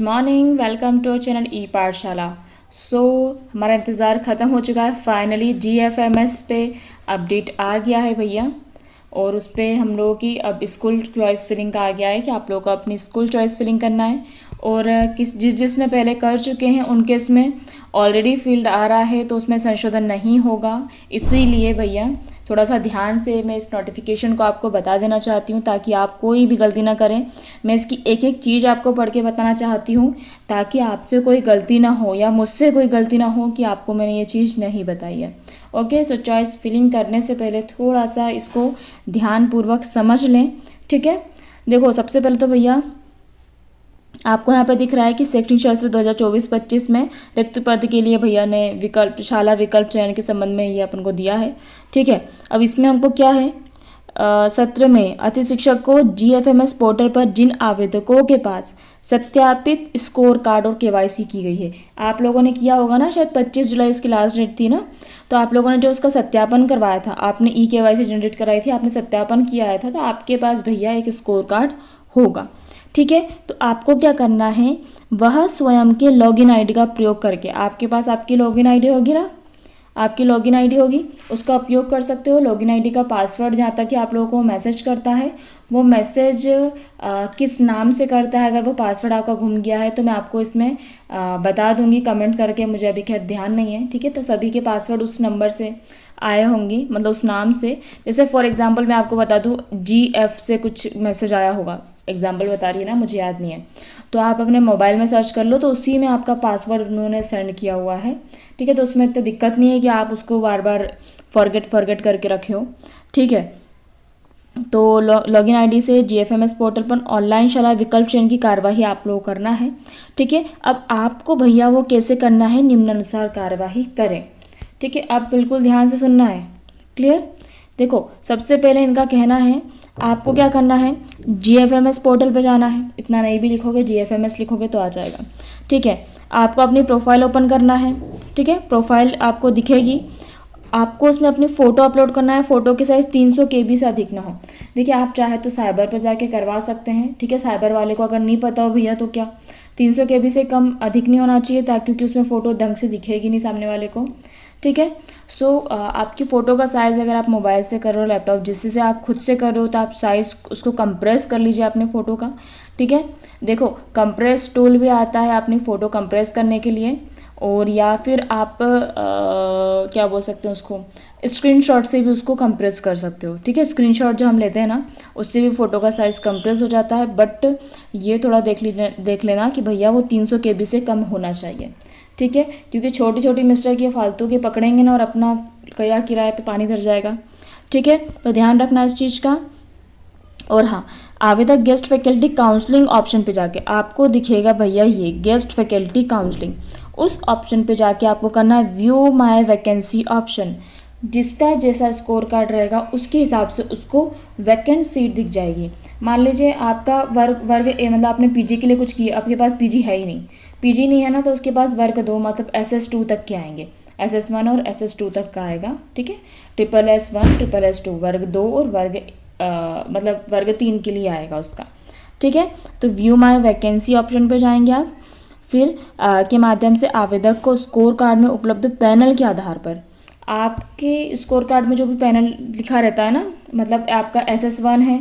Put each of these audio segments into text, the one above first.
Morning, welcome to channel ई पाठशाला। सो हमारा इंतज़ार ख़त्म हो चुका है। फाइनली GFMS पे अपडेट आ गया है भैया, और उस पर हम लोगों की अब स्कूल चॉइस फिलिंग का आ गया है कि आप लोगों को अपनी स्कूल चॉइस फिलिंग करना है। और जिसने पहले कर चुके हैं उनके इसमें ऑलरेडी फील्ड आ रहा है, तो उसमें संशोधन नहीं होगा। इसीलिए भैया थोड़ा सा ध्यान से मैं इस नोटिफिकेशन को आपको बता देना चाहती हूँ, ताकि आप कोई भी गलती ना करें। मैं इसकी एक एक चीज़ आपको पढ़ के बताना चाहती हूँ, ताकि आपसे कोई गलती ना हो या मुझसे कोई गलती ना हो कि आपको मैंने ये चीज़ नहीं बताई है। ओके, सो चॉइस फिलिंग करने से पहले थोड़ा सा इसको ध्यानपूर्वक समझ लें, ठीक है। देखो, सबसे पहले तो भैया आपको यहाँ पे दिख रहा है कि शैक्षणिक सत्र 2024-25 में रिक्त पद के लिए भैया ने विकल्प शाला विकल्प चयन के संबंध में ये अपन को दिया है, ठीक है। अब इसमें हमको क्या है, सत्र में अति शिक्षक को GFMS पोर्टल पर जिन आवेदकों के पास सत्यापित स्कोर कार्ड और KYC की गई है, आप लोगों ने किया होगा ना, शायद 25 जुलाई उसकी लास्ट डेट थी ना, तो आप लोगों ने जो उसका सत्यापन करवाया था, आपने KYC जनरेट कराई थी, आपने सत्यापन किया था, तो आपके पास भैया एक स्कोर कार्ड होगा, ठीक है। तो आपको क्या करना है, वह स्वयं के लॉगिन आईडी का प्रयोग करके, आपके पास आपकी लॉगिन आईडी होगी ना, आपकी लॉगिन आईडी होगी, उसका उपयोग कर सकते हो। लॉगिन आईडी का पासवर्ड जहाँ तक कि आप लोगों को मैसेज करता है, वो मैसेज किस नाम से करता है, अगर वो पासवर्ड आपका घूम गया है तो मैं आपको इसमें बता दूंगी कमेंट करके, मुझे अभी खैर ध्यान नहीं है, ठीक है। तो सभी के पासवर्ड उस नंबर से आए होंगी, मतलब उस नाम से। जैसे फॉर एग्जांपल मैं आपको बता दूँ, GF से कुछ मैसेज आया होगा, एग्जाम्पल बता रही है ना, मुझे याद नहीं है, तो आप अपने मोबाइल में सर्च कर लो, तो उसी में आपका पासवर्ड उन्होंने सेंड किया हुआ है, ठीक है। तो उसमें इतनी दिक्कत नहीं है कि आप उसको बार बार फॉरगेट करके रखे हो, ठीक है। तो लॉगिन आईडी से GFMS पोर्टल पर ऑनलाइन शाला विकल्प चयन की कार्यवाही आप लोग करना है, ठीक है। अब आपको भैया वो कैसे करना है, निम्नानुसार कार्यवाही करें, ठीक है। अब बिल्कुल ध्यान से सुनना है, क्लियर। देखो, सबसे पहले इनका कहना है आपको क्या करना है, GFMS पोर्टल पे जाना है, इतना नहीं भी लिखोगे, GFMS लिखोगे तो आ जाएगा, ठीक है। आपको अपनी प्रोफाइल ओपन करना है, ठीक है। प्रोफाइल आपको दिखेगी, आपको उसमें अपनी फ़ोटो अपलोड करना है। फ़ोटो की साइज़ 300 KB से अधिक ना हो। देखिए, आप चाहे तो साइबर पर जाके करवा सकते हैं, ठीक है। साइबर वाले को अगर नहीं पता हो भैया तो क्या 300 KB से कम अधिक नहीं होना चाहिए, ताकि क्योंकि उसमें फ़ोटो ढंग से दिखेगी नहीं सामने वाले को, ठीक है। सो आपकी फ़ोटो का साइज़ अगर आप मोबाइल से कर रहे हो, लैपटॉप जिससे आप खुद से कर रहे हो, तो आप साइज़ उसको कंप्रेस कर लीजिए अपने फ़ोटो का, ठीक है। देखो, कंप्रेस टूल भी आता है अपनी फ़ोटो कंप्रेस करने के लिए, और या फिर आप क्या बोल सकते हैं उसको, स्क्रीनशॉट से भी उसको कंप्रेस कर सकते हो, ठीक है। स्क्रीनशॉट जो हम लेते हैं ना, उससे भी फ़ोटो का साइज़ कंप्रेस हो जाता है, बट ये थोड़ा देख लेना कि भैया वो 300 KB से कम होना चाहिए, ठीक है। क्योंकि छोटी छोटी मिस्टेक ये फालतू के पकड़ेंगे ना, और अपना कया किराए पे पानी धर जाएगा, ठीक है। तो ध्यान रखना इस चीज़ का। और हाँ, आवेदक गेस्ट फैकल्टी काउंसलिंग ऑप्शन पे जाके आपको दिखेगा भैया ये गेस्ट फैकल्टी काउंसलिंग, उस ऑप्शन पे जाके आपको करना है व्यू माय वैकेंसी ऑप्शन। जिसका जैसा स्कोर कार्ड रहेगा उसके हिसाब से उसको वैकेंट सीट दिख जाएगी। मान लीजिए आपका वर्ग ए, मतलब आपने PG के लिए कुछ किया, आपके पास PG है ही नहीं, PG नहीं है ना, तो उसके पास वर्ग 2 मतलब SS2 तक के आएंगे, SS1 और SS2 तक का आएगा, ठीक है। SSS1 SSS2 वर्ग 2 और मतलब वर्ग 3 के लिए आएगा उसका, ठीक है। तो व्यू माय वैकेंसी ऑप्शन पे जाएंगे आप, फिर के माध्यम से आवेदक को स्कोर कार्ड में उपलब्ध पैनल के आधार पर, आपके स्कोर कार्ड में जो भी पैनल लिखा रहता है ना, मतलब आपका SS1 है,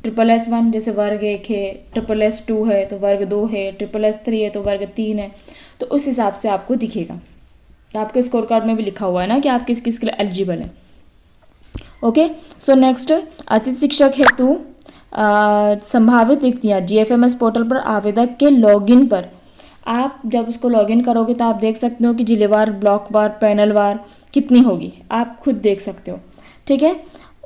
SSS1 जैसे वर्ग 1 है, SSS2 है तो वर्ग 2 है, SSS3 है तो वर्ग 3 है, तो उस हिसाब से आपको दिखेगा। तो आपके स्कोर कार्ड में भी लिखा हुआ है ना कि आप किस किस के लिए एलिजिबल है। ओके, सो नेक्स्ट, अतिथि शिक्षक हेतु संभावित रिक्तियाँ GFMS पोर्टल पर आवेदक के लॉगिन पर, आप जब उसको लॉगिन करोगे तो आप देख सकते हो कि जिलेवार, ब्लॉकवार, पैनलवार कितनी होगी, आप खुद देख सकते हो, ठीक है।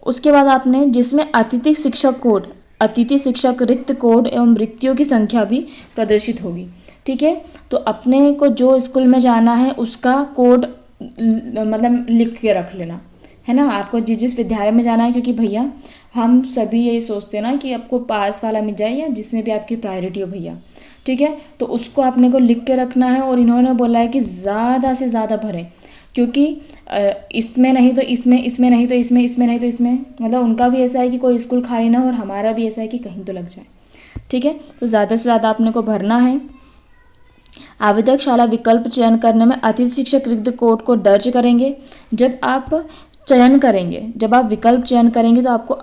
उसके बाद आपने जिसमें अतिथि शिक्षक कोड, अतिथि शिक्षक रिक्त कोड एवं रिक्तियों की संख्या भी प्रदर्शित होगी, ठीक है। तो अपने को जो स्कूल में जाना है उसका कोड मतलब लिख के रख लेना है ना, आपको जिस विद्यालय में जाना है, क्योंकि भैया हम सभी यही सोचते हैं ना कि आपको पास वाला मिल जाए या जिसमें भी आपकी प्रायोरिटी हो भैया, ठीक है। तो उसको आपने को लिख के रखना है, और इन्होंने बोला है कि ज़्यादा से ज़्यादा भरें, क्योंकि इसमें नहीं तो इसमें, इसमें नहीं तो इसमें, इसमें नहीं तो इसमें, मतलब उनका भी ऐसा है कि कोई स्कूल खाली ना, और हमारा भी ऐसा है कि कहीं तो लग जाए, ठीक है। तो ज़्यादा से ज़्यादा आपने को भरना है। आवेदक शाला विकल्प चयन करने में अतिथि शिक्षक रिक्त कोड को दर्ज करेंगे। जब आप विकल्प चयन करेंगे तो आपको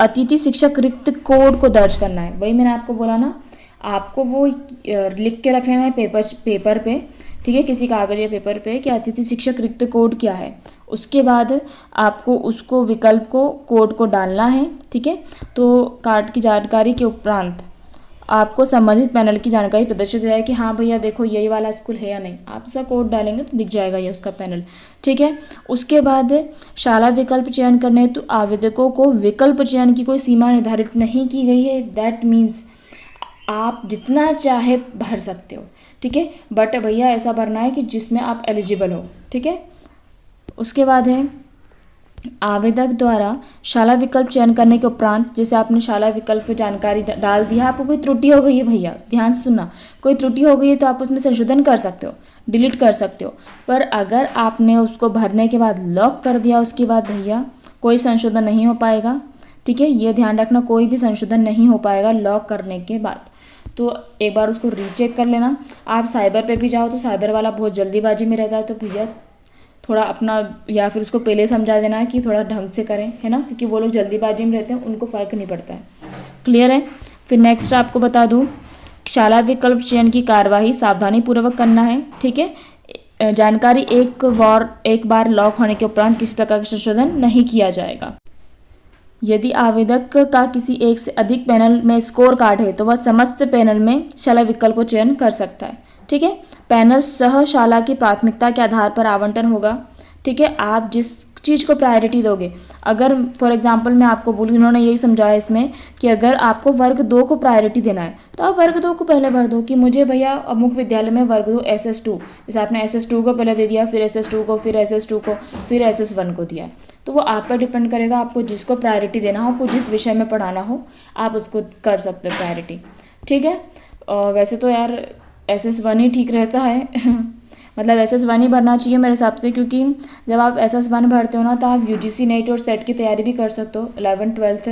अतिथि शिक्षक रिक्त कोड को दर्ज करना है। वही मैंने आपको बोला ना, आपको वो लिख के रख लेना है पेपर पे, ठीक है, किसी कागज या पेपर पे कि अतिथि शिक्षक रिक्त कोड क्या है। उसके बाद आपको उसको विकल्प को कोड को डालना है, ठीक है। तो कार्ड की जानकारी के उपरांत आपको संबंधित पैनल की जानकारी प्रदर्शित हो जाए कि हाँ भैया देखो यही वाला स्कूल है या नहीं। आप उसका कोड डालेंगे तो दिख जाएगा ये उसका पैनल, ठीक है। उसके बाद शाला विकल्प चयन करने हेतु आवेदकों को विकल्प चयन की कोई सीमा निर्धारित नहीं की गई है। दैट मीन्स आप जितना चाहे भर सकते हो, ठीक है, बट भैया ऐसा भरना है कि जिसमें आप एलिजिबल हो, ठीक है। उसके बाद है आवेदक द्वारा शाला विकल्प चयन करने के उपरांत, जैसे आपने शाला विकल्प जानकारी डाल दिया, आपको कोई त्रुटि हो गई है भैया, ध्यान से सुनना, कोई त्रुटि हो गई है तो आप उसमें संशोधन कर सकते हो, डिलीट कर सकते हो। पर अगर आपने उसको भरने के बाद लॉक कर दिया, उसके बाद भैया कोई संशोधन नहीं हो पाएगा, ठीक है। ये ध्यान रखना, कोई भी संशोधन नहीं हो पाएगा लॉक करने के बाद। तो एक बार उसको रीचेक कर लेना। आप साइबर पे भी जाओ तो साइबर वाला बहुत जल्दीबाजी में रहता है, तो भैया थोड़ा अपना, या फिर उसको पहले समझा देना है कि थोड़ा ढंग से करें, है ना, क्योंकि वो लोग जल्दीबाजी में रहते हैं, उनको फ़र्क नहीं पड़ता है। क्लियर है। फिर नेक्स्ट आपको बता दूं, शाला विकल्प चयन की कार्यवाही सावधानीपूर्वक करना है, ठीक है। जानकारी एक बार लॉक होने के उपरांत किसी प्रकार का संशोधन नहीं किया जाएगा। यदि आवेदक का किसी एक से अधिक पैनल में स्कोर कार्ड है तो वह समस्त पैनल में शाला विकल्प को चयन कर सकता है, ठीक है। पैनल सह शाला की प्राथमिकता के आधार पर आवंटन होगा, ठीक है। आप जिस चीज़ को प्रायोरिटी दोगे, अगर फॉर एग्जांपल मैं आपको बोलूँ, इन्होंने यही समझाया इसमें कि अगर आपको वर्ग 2 को प्रायोरिटी देना है तो आप वर्ग 2 को पहले भर दो कि मुझे भैया अमुक विद्यालय में वर्ग 2 SS2, जैसे आपने SS2 को पहले दे दिया, फिर SS2 को, फिर SS2 को, फिर SS1 को दिया। तो वो आप पर डिपेंड करेगा, आपको जिसको प्रायोरिटी देना हो, आपको जिस विषय में पढ़ाना हो, आप उसको कर सकते हो प्रायोरिटी, ठीक है। वैसे तो यार SS1 ही ठीक रहता है मतलब SS1 ही भरना चाहिए मेरे हिसाब से, क्योंकि जब आप SS1 भरते हो ना तो आप UGC नेट और सेट की तैयारी भी कर सकते हो। 11th-12th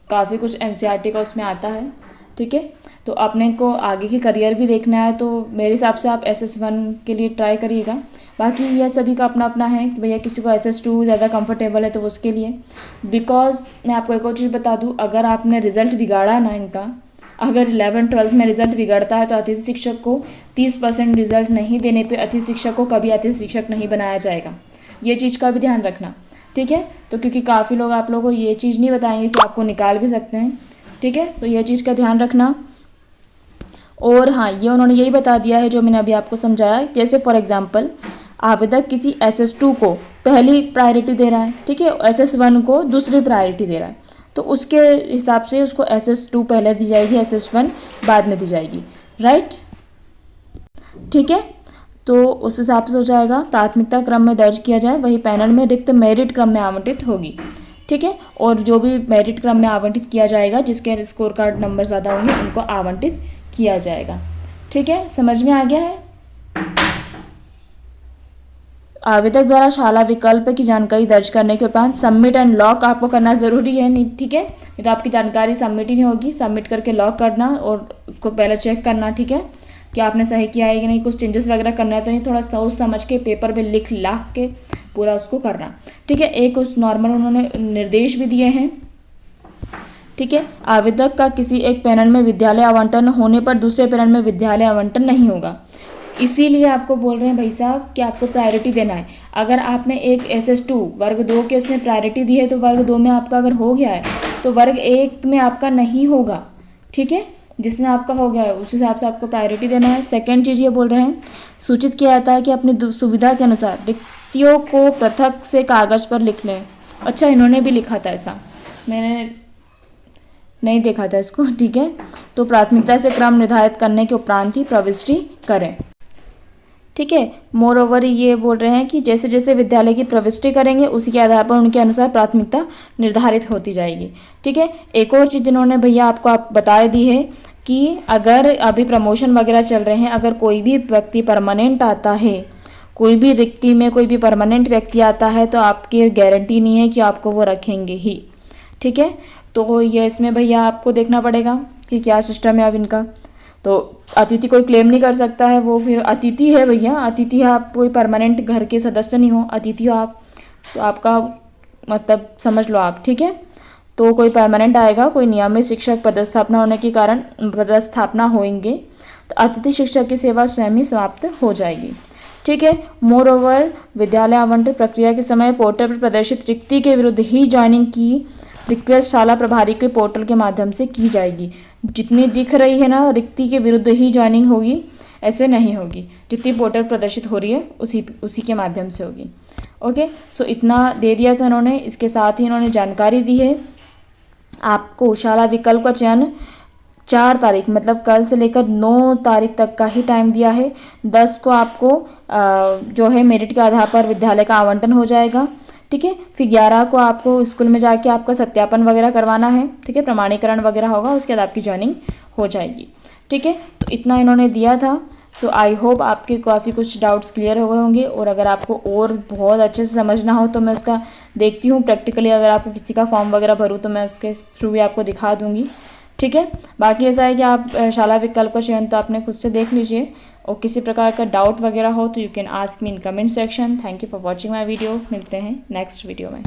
काफ़ी कुछ NCERT का उसमें आता है, ठीक है। तो अपने को आगे की करियर भी देखना है तो मेरे हिसाब से आप SS1 के लिए ट्राई करिएगा। बाकी यह सभी का अपना अपना है कि भैया किसी को SS2 ज़्यादा कंफर्टेबल है तो उसके लिए। बिकॉज मैं आपको एक और चीज़ बता दूँ, अगर आपने रिज़ल्ट बिगाड़ा ना इनका, अगर 11th-12th में रिजल्ट बिगड़ता है तो अतिथि शिक्षक को 30% रिजल्ट नहीं देने पे अतिथि शिक्षक को कभी अतिथि शिक्षक नहीं बनाया जाएगा। ये चीज़ का भी ध्यान रखना, ठीक है। तो क्योंकि काफ़ी लोग आप लोगों को ये चीज़ नहीं बताएंगे कि आपको निकाल भी सकते हैं, ठीक है। तो ये चीज़ का ध्यान रखना। और हाँ, ये उन्होंने यही बता दिया है जो मैंने अभी आपको समझाया। जैसे फॉर एग्जाम्पल आवेदक किसी SS2 को पहली प्रायोरिटी दे रहा है, ठीक है, SS1 को दूसरी प्रायोरिटी दे रहा है, तो उसके हिसाब से उसको SS2 पहले दी जाएगी, SS1 बाद में दी जाएगी, राइट, ठीक है। तो उस हिसाब से हो जाएगा, प्राथमिकता क्रम में दर्ज किया जाए, वही पैनल में रिक्त मेरिट क्रम में आवंटित होगी, ठीक है। और जो भी मेरिट क्रम में आवंटित किया जाएगा, जिसके स्कोर कार्ड नंबर ज़्यादा होंगे उनको आवंटित किया जाएगा, ठीक है। समझ में आ गया है। आवेदक द्वारा शाला विकल्प की जानकारी दर्ज करने के उपरांत सबमिट एंड लॉक आपको करना ज़रूरी है, नहीं, ठीक है। नहीं तो आपकी जानकारी सबमिट ही नहीं होगी। सबमिट करके लॉक करना और उसको पहले चेक करना, ठीक है, कि आपने सही किया है कि नहीं, कुछ चेंजेस वगैरह करना है तो नहीं, थोड़ा सोच समझ के पेपर पे लिख लाख के पूरा उसको करना, ठीक है। एक उस नॉर्मल उन्होंने निर्देश भी दिए हैं, ठीक है। आवेदक का किसी एक पैनल में विद्यालय आवंटन होने पर दूसरे पैनल में विद्यालय आवंटन नहीं होगा। इसीलिए आपको बोल रहे हैं भाई साहब कि आपको प्रायोरिटी देना है। अगर आपने एक SS2 वर्ग 2 के उसमें प्रायोरिटी दी है तो वर्ग 2 में आपका अगर हो गया है तो वर्ग 1 में आपका नहीं होगा, ठीक है। जिसमें आपका हो गया है उस हिसाब से आपको प्रायोरिटी देना है। सेकंड चीज़ ये बोल रहे हैं, सूचित किया जाता है कि अपनी सुविधा के अनुसार रिक्तियों को पृथक से कागज़ पर लिख लें। अच्छा, इन्होंने भी लिखा था ऐसा, मैंने नहीं देखा था इसको, ठीक है। तो प्राथमिकता से क्रम निर्धारित करने के उपरांत ही प्रविष्टि करें, ठीक है। मोर ओवर ये बोल रहे हैं कि जैसे जैसे विद्यालय की प्रविष्टि करेंगे उसी के आधार पर उनके अनुसार प्राथमिकता निर्धारित होती जाएगी, ठीक है। एक और चीज़ इन्होंने भैया आपको बता दी है कि अगर अभी प्रमोशन वगैरह चल रहे हैं, अगर कोई भी व्यक्ति परमानेंट आता है, कोई भी रिक्ति में कोई भी परमानेंट व्यक्ति आता है तो आपकी गारंटी नहीं है कि आपको वो रखेंगे ही, ठीक है। तो ये इसमें भैया आपको देखना पड़ेगा कि क्या सिस्टम है अब इनका। तो अतिथि कोई क्लेम नहीं कर सकता है, वो फिर अतिथि है भैया, अतिथि है, आप कोई परमानेंट घर के सदस्य नहीं हो, अतिथि हो आप, तो आपका मतलब समझ लो आप, ठीक है। तो कोई परमानेंट आएगा, कोई नियमित शिक्षक पदस्थापना होने के कारण पदस्थापना होंगे, तो अतिथि शिक्षक की सेवा स्वयं ही समाप्त हो जाएगी, ठीक है। मोर ओवर विद्यालय आवंटन प्रक्रिया के समय पोर्टल पर प्रदर्शित रिक्ति के विरुद्ध ही ज्वाइनिंग की रिक्वेस्ट शाला प्रभारी के पोर्टल के माध्यम से की जाएगी। जितनी दिख रही है ना रिक्ति के विरुद्ध ही ज्वाइनिंग होगी, ऐसे नहीं होगी, जितनी पोर्टल प्रदर्शित हो रही है उसी के माध्यम से होगी। ओके, सो इतना दे दिया था इन्होंने। इसके साथ ही इन्होंने जानकारी दी है आपको शाला विकल्प का चयन 4 तारीख मतलब कल से लेकर 9 तारीख तक का ही टाइम दिया है। 10 को आपको जो है मेरिट के आधार पर विद्यालय का आवंटन हो जाएगा, ठीक है। फिर 11 को आपको स्कूल में जाके आपका सत्यापन वगैरह करवाना है, ठीक है, प्रमाणीकरण वगैरह होगा, उसके बाद आपकी ज्वाइनिंग हो जाएगी, ठीक है। तो इतना इन्होंने दिया था। तो आई होप आपके काफ़ी कुछ डाउट्स क्लियर हुए होंगे, और अगर आपको और बहुत अच्छे से समझना हो तो मैं उसका देखती हूँ प्रैक्टिकली, अगर आपको किसी का फॉर्म वगैरह भरूँ तो मैं उसके थ्रू भी आपको दिखा दूँगी, ठीक है। बाकी ऐसा है कि आप शाला विकल्प का चयन तो आपने खुद से देख लीजिए, और किसी प्रकार का डाउट वगैरह हो तो you can ask me in comment section. Thank you for watching my video. मिलते हैं नेक्स्ट वीडियो में।